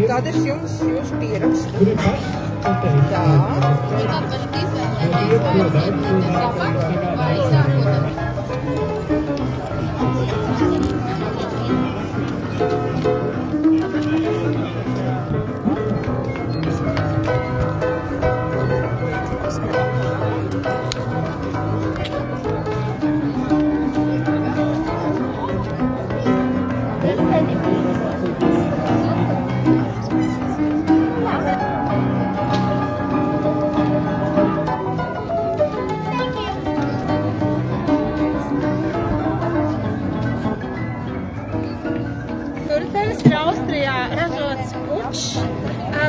Kāda ir jūsu pieraksts? Jā.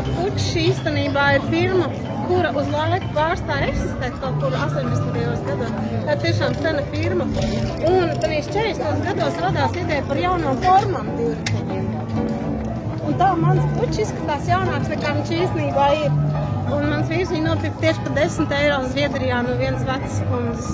Pučs īstenībā ir firma, kura uz laiku pārstāja eksistēt kaut kur 80. gados. Tā ir tiešām sena firma. Un tādīs 40. gados radās ideja par jaunām formām divritēņiem. Un tā mans pučs izskatās jaunāks nekā viņš īstenībā ir. Un mans vīrs viņu nopirka tieši par 10 eiro Zviedrijā no vienas vecas kundzes.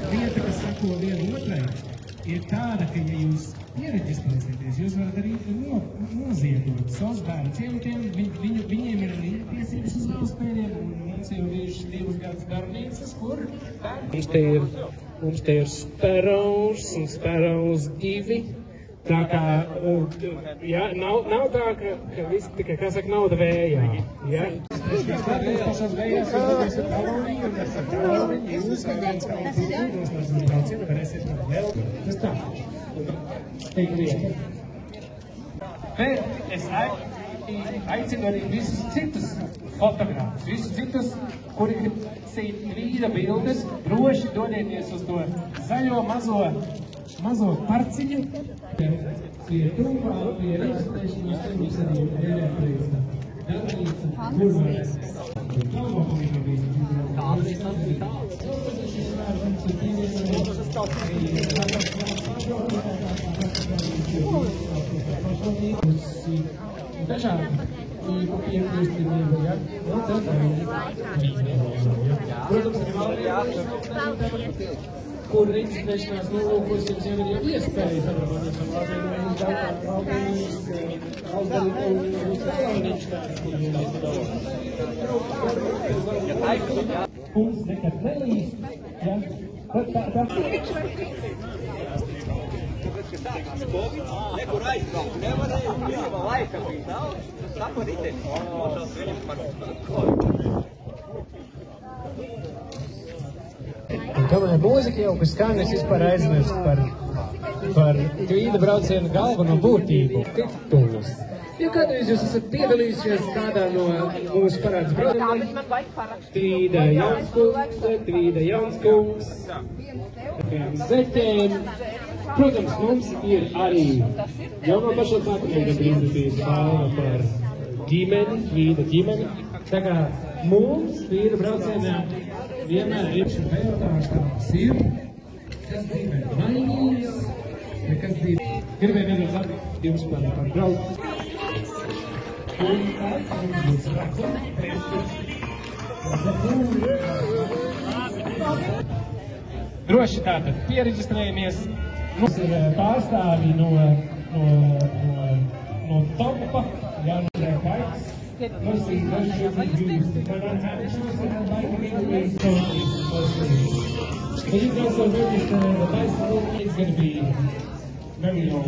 Lieta, kas sako vienu otrai, ir tāda, ka, ja jūs iereģistrēsieties, jūs varat arī noziedot savus bērnu cienītiem, viņiem ir arī tiesības uz valstspēļiem, un mums jau bijuši 2 gadus darbnīcas, kur mums te ir Sparrows un Sparrows 2. Tā kā, jā, nav tā, ka viss tikai, kā saka, nauda vējā, jā? Pašās vējās jūs būsiet koloniju, un ar koloniju jūs kā viens kalcīnus, varēsiet vēl, tas tā, teik lieta. Bet es aicinu arī visus citus fotogrāfus, visus citus, kuri grib sīt vīra bildes, droši dodieties uz to zaļo mazo parciņu. Pie tūmā, pie reģistrēšanas, te mums arī ērēprīsta. Darbnīca, kurvarēs. Dažādi piekļūstinību, ja? Un tad arī protams, arī kur reģistrēšanās nolūkos jums jau ir iespēja sadarboties ar valdības Mums nekad nelīst, ja? Nekur aizbraukt nevarēja, brīvā laika bija daudz, saka riteni, nošās viņam par Tomēr mūzika jau, kas skan, es vispār aizmirst par tvīda braucienu galveno būtību, titulus. Ja kādreiz jūs esat piedalījušies kādā no mūsu parāds braucieniem, Tvīda Janskungs, Zeķēm, protams, mums ir arī jau no pašā sākumiem izdarījis balva par ģimeni, Tvīda ģimeni. Tā kā mums Tvīda braucienā vienmēr ir šī jautājums, kāds ir, kas dzīvē mainījies, ja kas dzīvē. Gribēju nedaudz atbildēt jums par braucu. Droši tātad piereģistrējamies. Mums ir pārstāvji no Topa, Jānis Paiks. Let's see, let's show you views. But I'm happy to say that biking is so you guys are registered, the bicycle is going to be very long.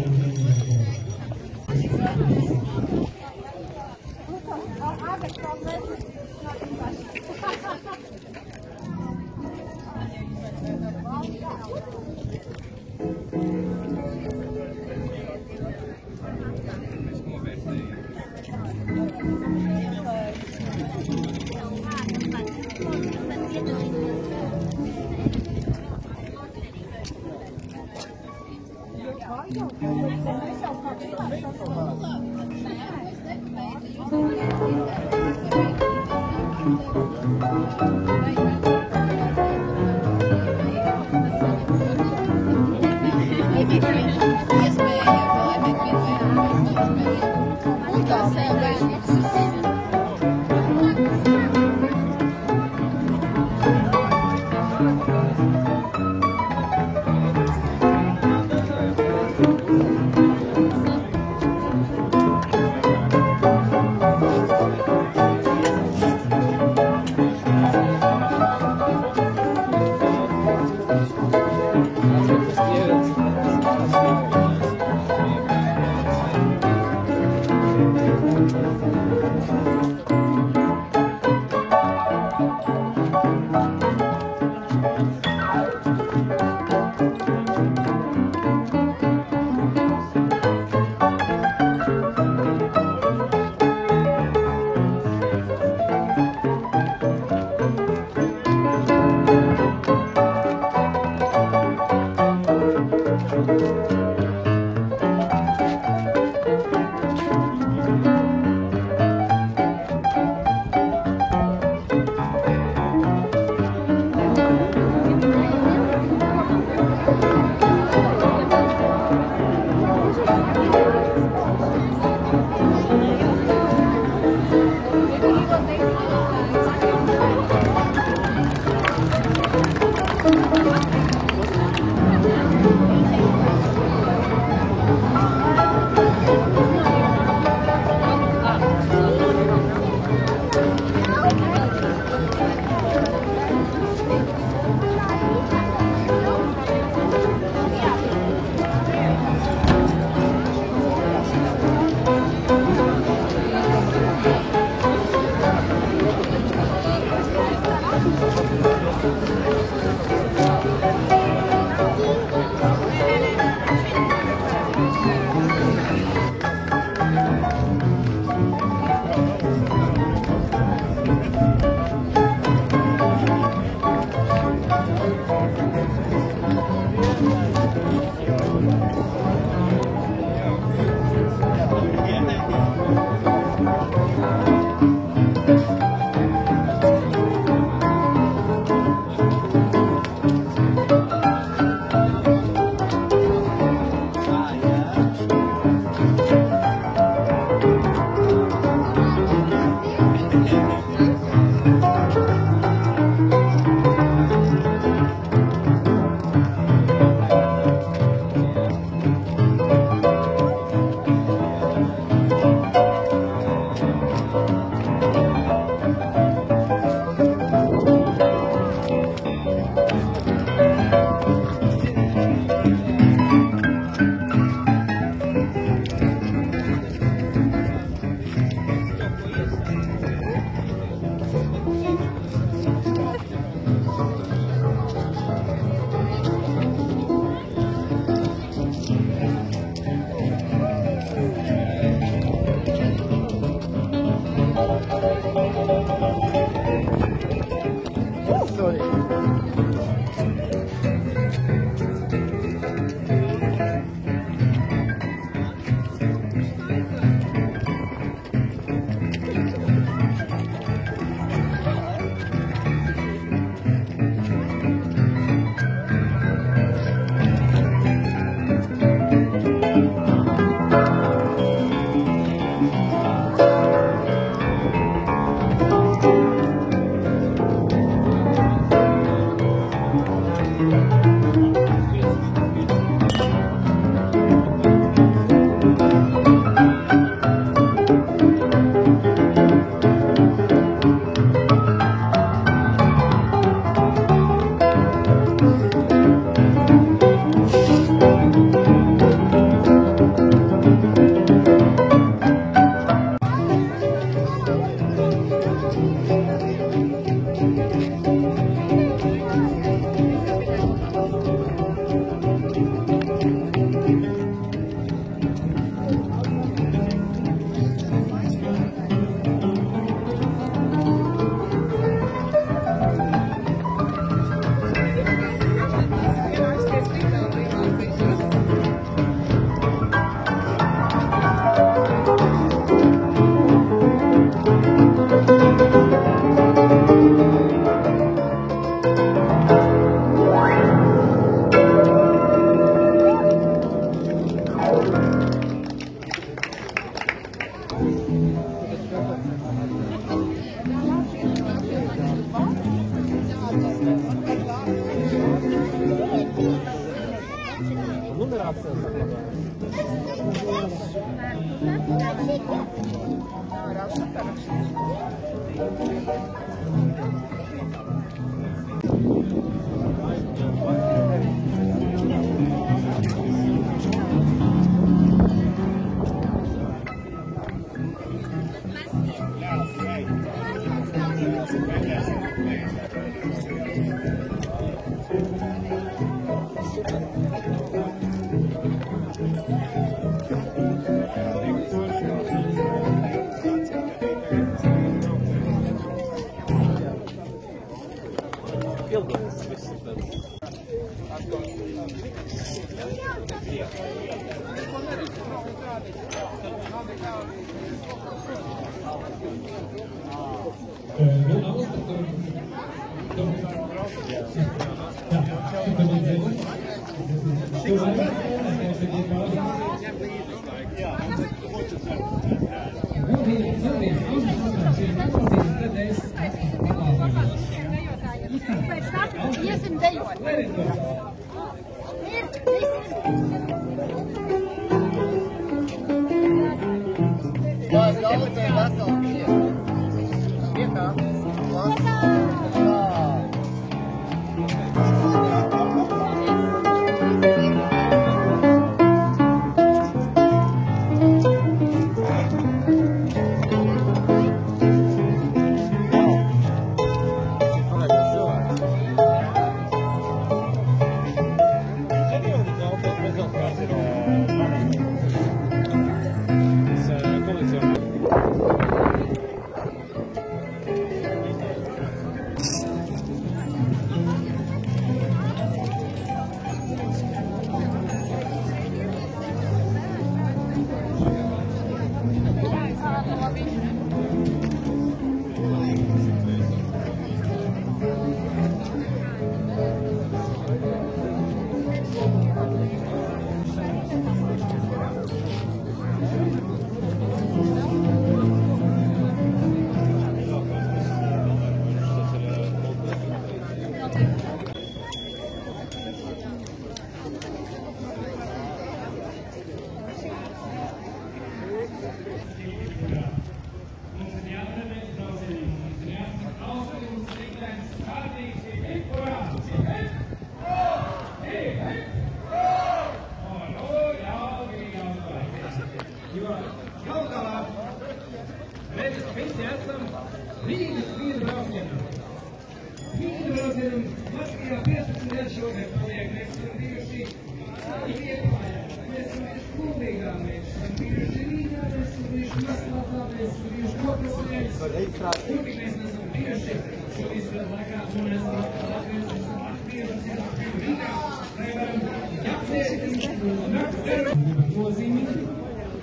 Iesim dejot.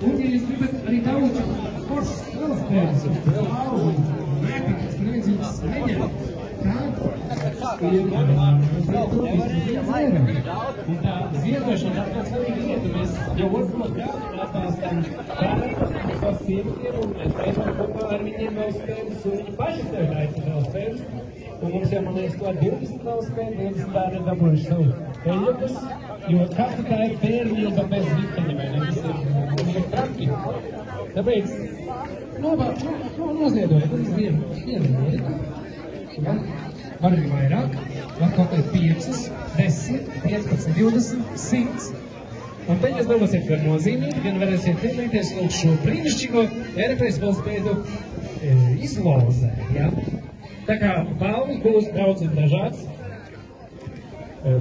Un, ja jūs gribat arī daudz foršas velospēdas, lauzi, mēkākas, neviens jums neņem, tad ir un tā ziedošana ir tāds svarīga lieta. Mēs jau varbūt atbalstām tās sievietiem, un mēs taisām kopā ar viņiem velospēdas, un viņi paši sev taisa velospēdas. Un mums jau, man liekas, klāt 20 velospēdas, 20 bērni ir dabūjuši savu eļļukas, jo katra tā ir bērnība bez riteņa, vai ne? Tas ir traki. Tāpēc noziedojiet, tas ir viena lieta. Ja? Var arī vairāk, var kaut kādi 5, 10, 15, 20, 100. Un te jūs domāsiet par nozīmīgi, gan varēsiet piedalīties lūk šo brīnišķīgo Eiropas velospēdu izlozē. Ja? Tā kā balvas būs daudz un dažāds.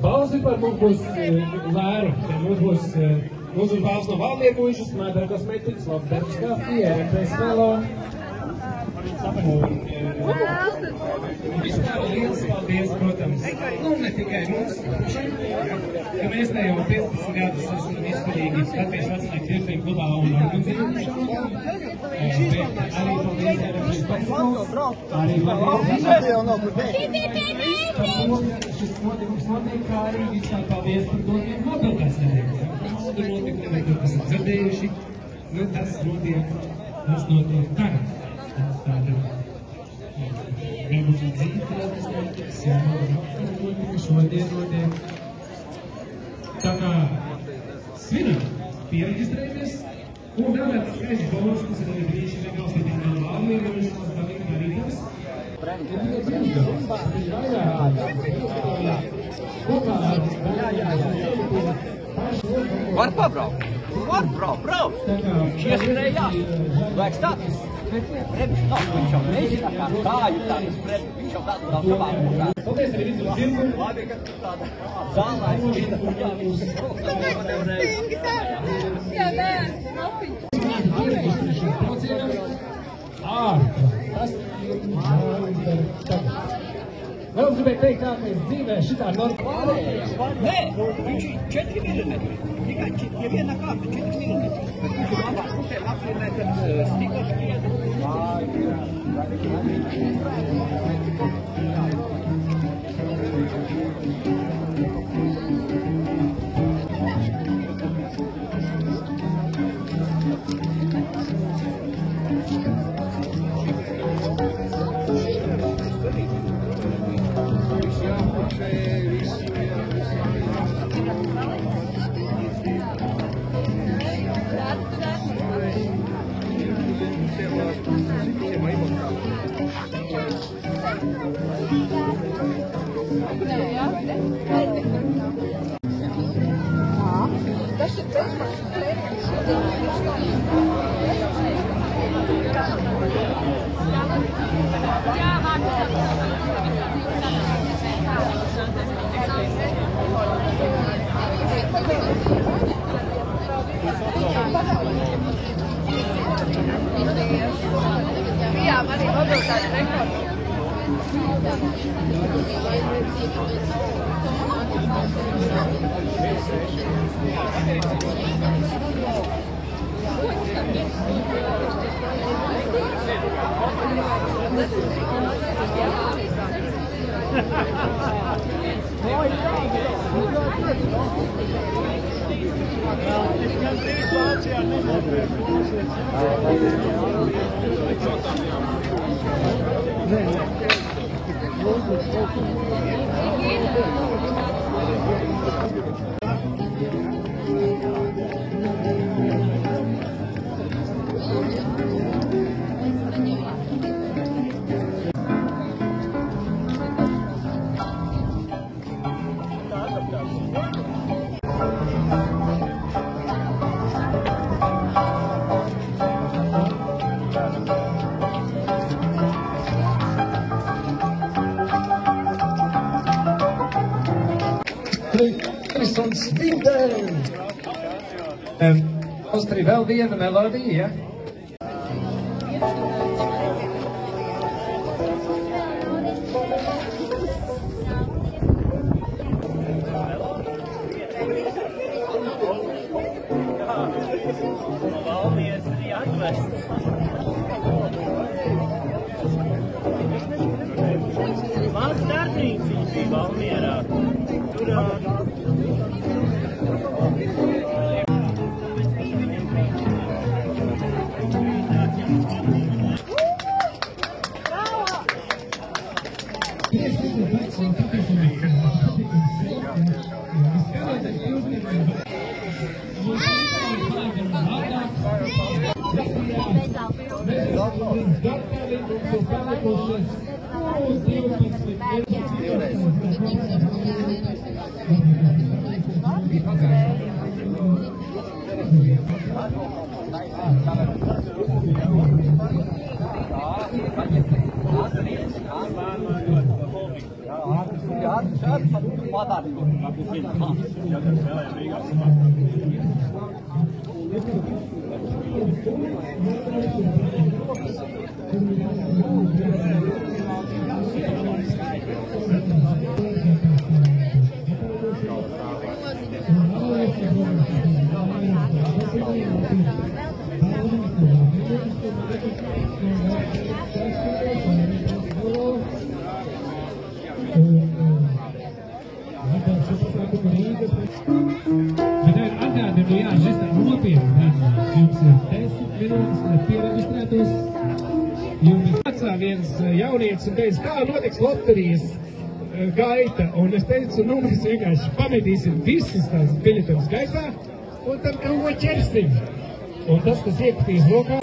Balvas vispār mums būs lērums. Mums būs balvas no valdiepuišas, Mēdara kosmetikas, Labdarbs kafija, Eiropas velo. Un vispār liels paldies, protams, ne tikai mums, ka mēs te jau 15 gadus esam vispārīgi Latvijas vecināku tirpību klubā un organizējuši. Bet arī paldies Eiropas festivāls, arī paldies šis notikums notiek, kā arī vispār paldies par dokiem mobilitātes nedēļas. Kādu notikumu, ko esam dzirdējuši, tas notiek tagad. Tāda varbūt dzīves, šodien notiek. Tā kā Svinam, pieregistrējamies, un vēl viens skaists bonus, kas ir arī brīži legāls, ka tikai Valmierošanās dalīgi darītājs. Var pabraukt? Var braukt! Ieskrējā! Vajag stāties! Viņš jau nezina, kā kāju tādas pret, viņš jau tādu nav savā mūkā. Paldies arī visu zirgu! Labi, ka tu tāda zālā izpīda, jā, viņš Stingi tā! Jā, bērni, mapiņi! Vēl gribēju teikt, kā mēs dzīvē šitā normāli. Nē, viņš ir 4 milimetri. Tikai ja viena kārta 4 milimetri. Bet viņš ir labāk pusē apvienē, kad stikla šķiet. Jā, man arī mobilitātes rekords. Kristians Vinter! Mums arī vēl viena melodija, ja? Valmieras arī atvests. Mans darbnīgs viņš bija Valmierā. Tur viens jaunietis un teica, kā notiks loterijas gaita, un es teicu, nu mēs vienkārši pametīsim visas tās biļetes gaisā, un tam krūmo ķerstiņš. Un tas, kas iekatīs rokā,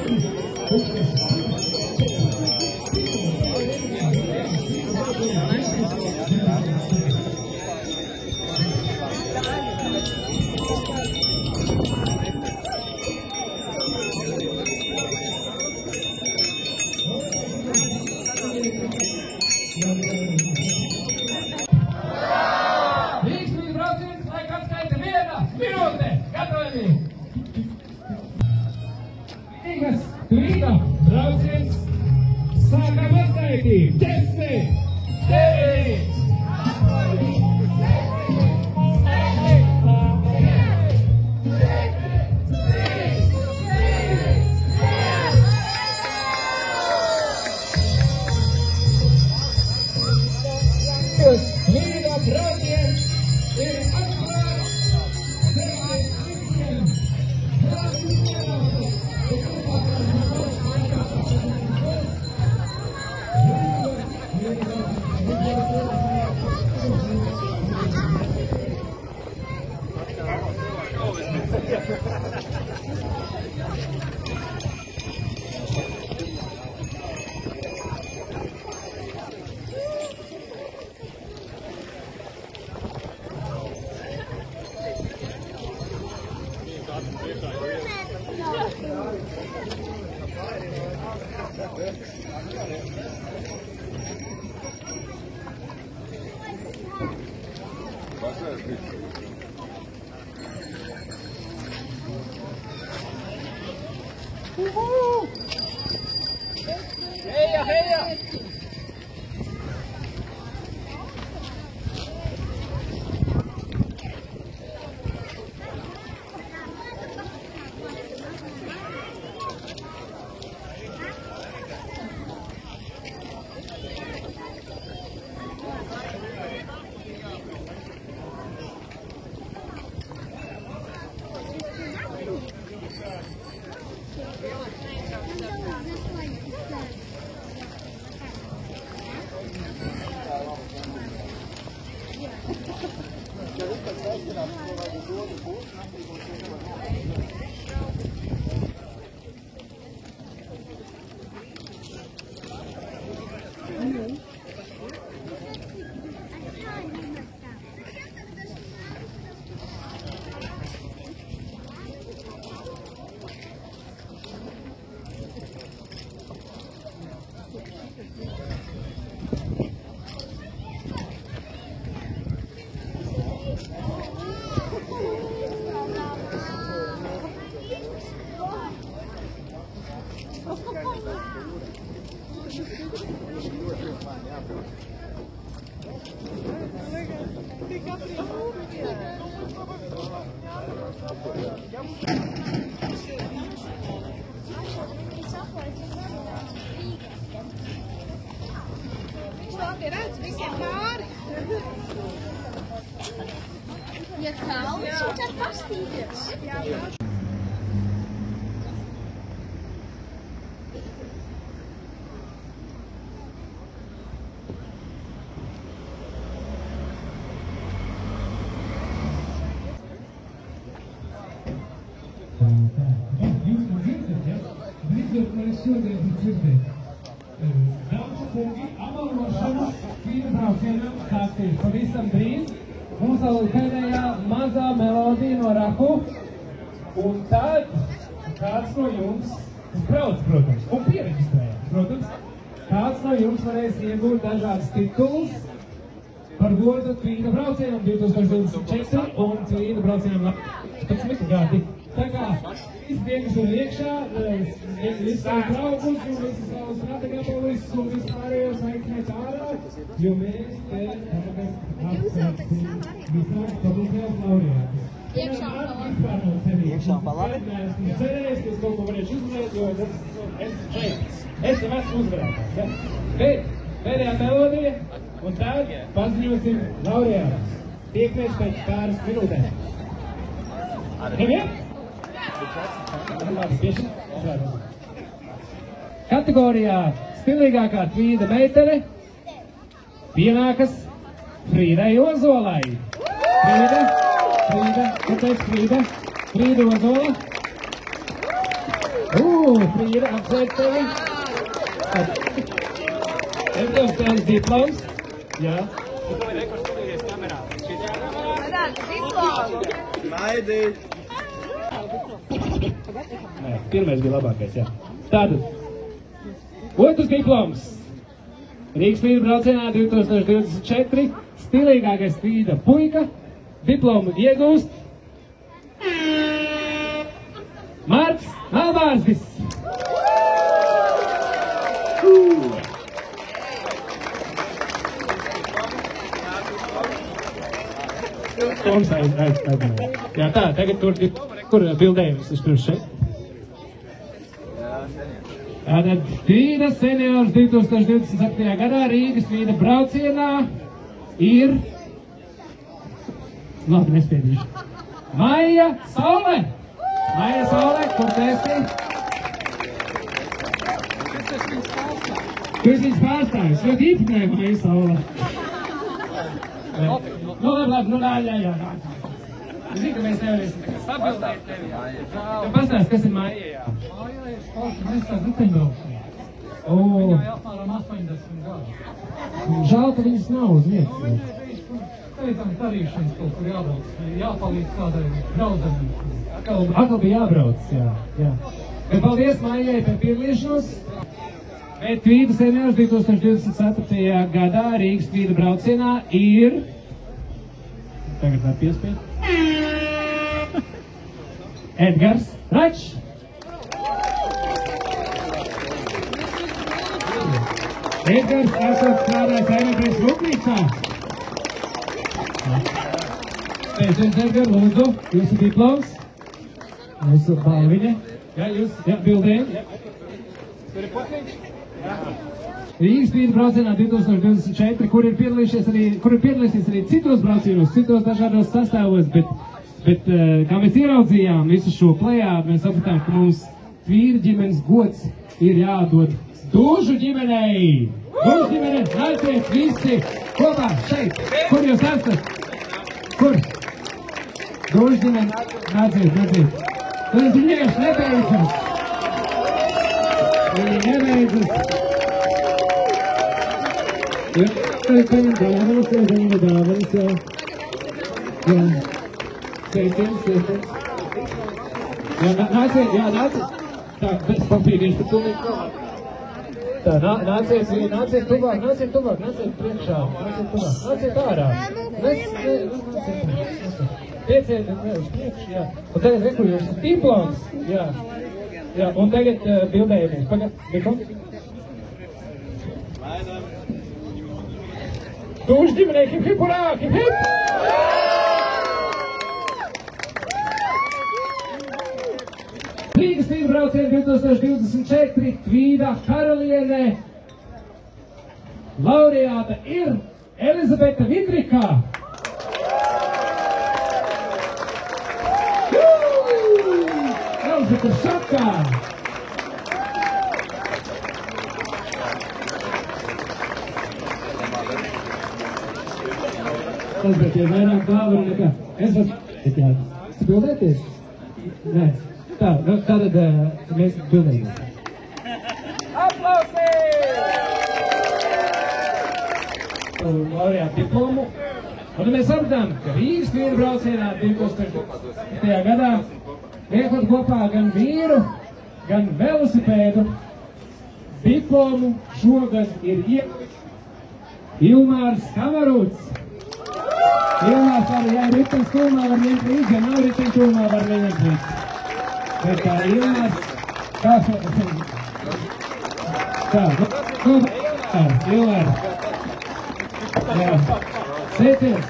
Vīksmīgi brauciens, laik atskaita 1 minūte. Gatavi! Rīgas Rīga brauciens. Sākam atskaitīt. 10, 9, 8, Heia, heia! Ja, kauw, zo zijn pastilles. Jūs to dzirdat, ja? Beidzot, man šodien dzirdēt. Dāmas un kungi, apbalvošana vīra braucienam sāksies pavisam drīz. Mums vēl ir pēdējā mazā melodija no Raku. Un tad kāds no jums, kas brauc, protams, un pieregistrējās, protams, kāds no jums varēs iegūt dažādas titulus par godu tvīna braucienam 2024 un tvīna braucienam 15 gadi. Tā kā visi tie, kas ir iekšā, visi savu draugus un visi savu strategāpolis un visi pārējos aicināt ārā, jo mēs te apsveiksim visās publiskajās laureātus. Iekšā pa labi? Esmu cerējis, ka es kaut ko varēšu uzvarēt, jo esmu šeit. Es jau esmu uzvarētājs, ja? Bet pēdējā melodija un tad paziņosim laureātus. Tiekamies pēc pāris minūtēm. Nevien? Kategorijā stilīgākā tvīda meitene pienākas Frīdai Ozolai. Frīda, kāpēc Frīda? Frīda Ozola. Frīda, apsveic tevi. Tev spēles diploms. Jā. Nē, pirmais bija labākais, jā. Tātad, otrs diploms. Rīgas tvīda braucienā 2024. Stilīgākais tvīda puika. Diplomu iegūst Marks Melbārzis. Toms aizmēja. Jā, tā, tagad tur bildējums vispirms šeit. Tātad tvīda seniors 2027. gadā Rīgas tvīda braucienā ir... Labi, nespiedīšu. Maija Saule! Maija Saule, kur tu esi? Tu esi viņas pārstāvis, ļoti īpatnēja Maija Saule. Labi, jā. Zini, ka mēs nevarēsim sabildēt tevi. Tev pastāst, kas ir Maija, jā? Maija ir sporta meistara riteņbraukšanā. Viņai apmēram 80 gadu. Žēl, ka viņas nav uz vietas. Teicam, darīšanas kaut kur jābrauc, jāpalīdz kādai draudzenei. Atkal bija jābrauc, jā. Bet paldies Maijai par piedalīšanos. Bet tvīda seniors 2024. gadā Rīgas tvīda braucienā ir... Tagad var piespiet. Edgars Račs. Edgars, esat strādājis Eiropas rūpnīcā. Sveiciens, Edgar, lūdzu, jūsu diploms. Jūsu balviņa. Jā, jūs, bildējumi. Tur ir potniņš. Rīgas tvīda braucienā 2024, kur ir piedalīsies arī citos braucienos, citos dažādos sastāvos, bet kā mēs ieraudzījām visu šo plejādu, mēs sapratām, ka mums tvīda ģimenes gods ir jādod Dūžu ģimenei. Dūžu ģimene, nāciet visi kopā šeit. Kur jūs esat? Kur? Dūžu ģimene, nāciet. Tas vienkārši nebeidzas. Viņi nebeidzas. Jā, paņem dāvanas jau. Jā. Sveiciens. Jā, nāciet. Tā, bez papīrieši, tu tūlīt klāt. Tā, nāciet tuvāk, nāciet priekšā, nāciet ārā. Pieciet uz priekšu, jā. Un tagad reku jūsu diploms, jā. Jā, un tagad bildējamies. Pagad, Biko. Dūžu ģimenei, hip hip urā, hip hip! Rīgas tvīda brauciena 2024 tvīda karaliene laureāta ir Elizabete Vidrika. Elizabete Šakā. Elizabete, ja vairāk dāvana nekā. Es varu spildēties? Nē. Tā, tātad mēs bildējamies. Aplausi! Laureāta diplomu. Un mēs sapratām, ka Rīgas tvīda braucienā 2020. gadā liekot kopā gan vīru, gan velosipēdu diplomu šogad ir Ilmārs Kamarūts. Ilmārs var, ja riteņš tūmā var ņemt līdzi, ja nav riteņš tūmā var neņemt līdzi. Bet tā Ilmārs, Ilmārs. Jā, sveiciens.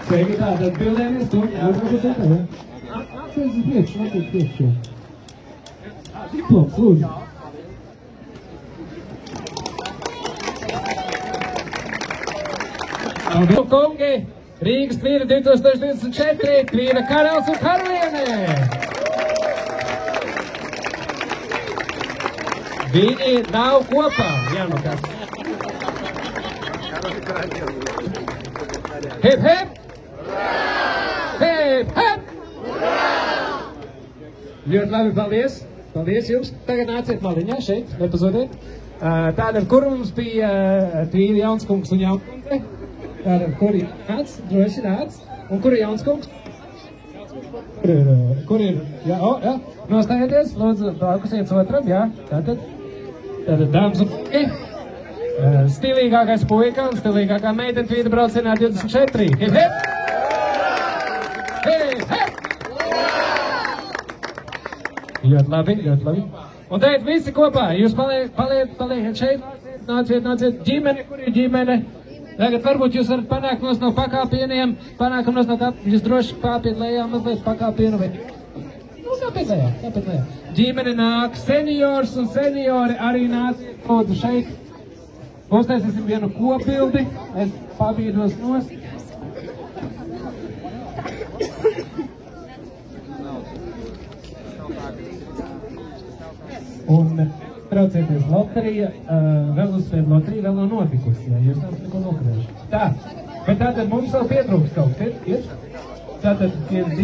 Sveiki, tātad bildējamies, tur jāsaka, ja? Nāciet uz priekšu. Diploms, lūdzu. Paldies, kungi! Rīgas tvīda 2024, tvīda karalis un karaliene! Viņi nav kopā, jā, nu kas. Hip, hip! Hip, Ļoti labi, paldies. Paldies jums. Tagad nāciet maliņā šeit, nepazodiet. Tātad, kur mums bija Tvīri Jaunskungs un Jaunkundze? Tātad, kur ir nāc? Droši nāc. Un kur ir Jaunskungs? Kur ir? Jā, jā. Nostājieties, lūdzu, blakus viens otram, jā. Tātad, dāmas un kungi. Stilīgākais puika un stilīgākā meitene Tvīta braucienā 24. Hip, hip! Hip, hip! Ļoti labi, ļoti labi. Un tagad visi kopā, jūs paliekat šeit, nāciet, ģimene, kur ir ģimene? Tagad varbūt jūs varat panākt nos no pakāpieniem, panākam nos no kāpieniem, jūs droši kāpiet lejā mazliet pakāpienu, vai? Nu, kāpiet lejā. Ģimene nāk, seniors un seniori arī nāciet, lūdzu šeit. Uztaisīsim vienu kopildi, es pabīdos nos. Un traucieties loterija, velosipēda loterija vēl nav notikusi, ja jūs neesat neko nokrējuši. Tā, bet tātad mums vēl pietrūks kaut kas, ir? Tātad 1,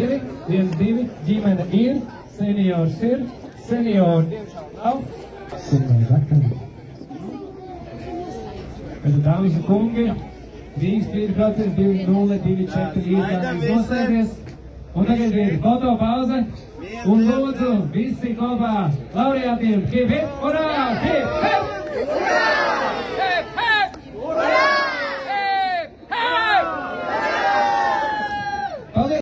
2, ģimene ir, seniori nav. Kur mēs akam? Tad dāmas un kungi, 3%, 2-0, 2-4, īstenības noslēdies. Un tagad ir foto pauze. Un lūdzu, visi kopā laureātiem, hip hip, urā, hip hip! Hip hip! Urā! Hip hip! Paldies!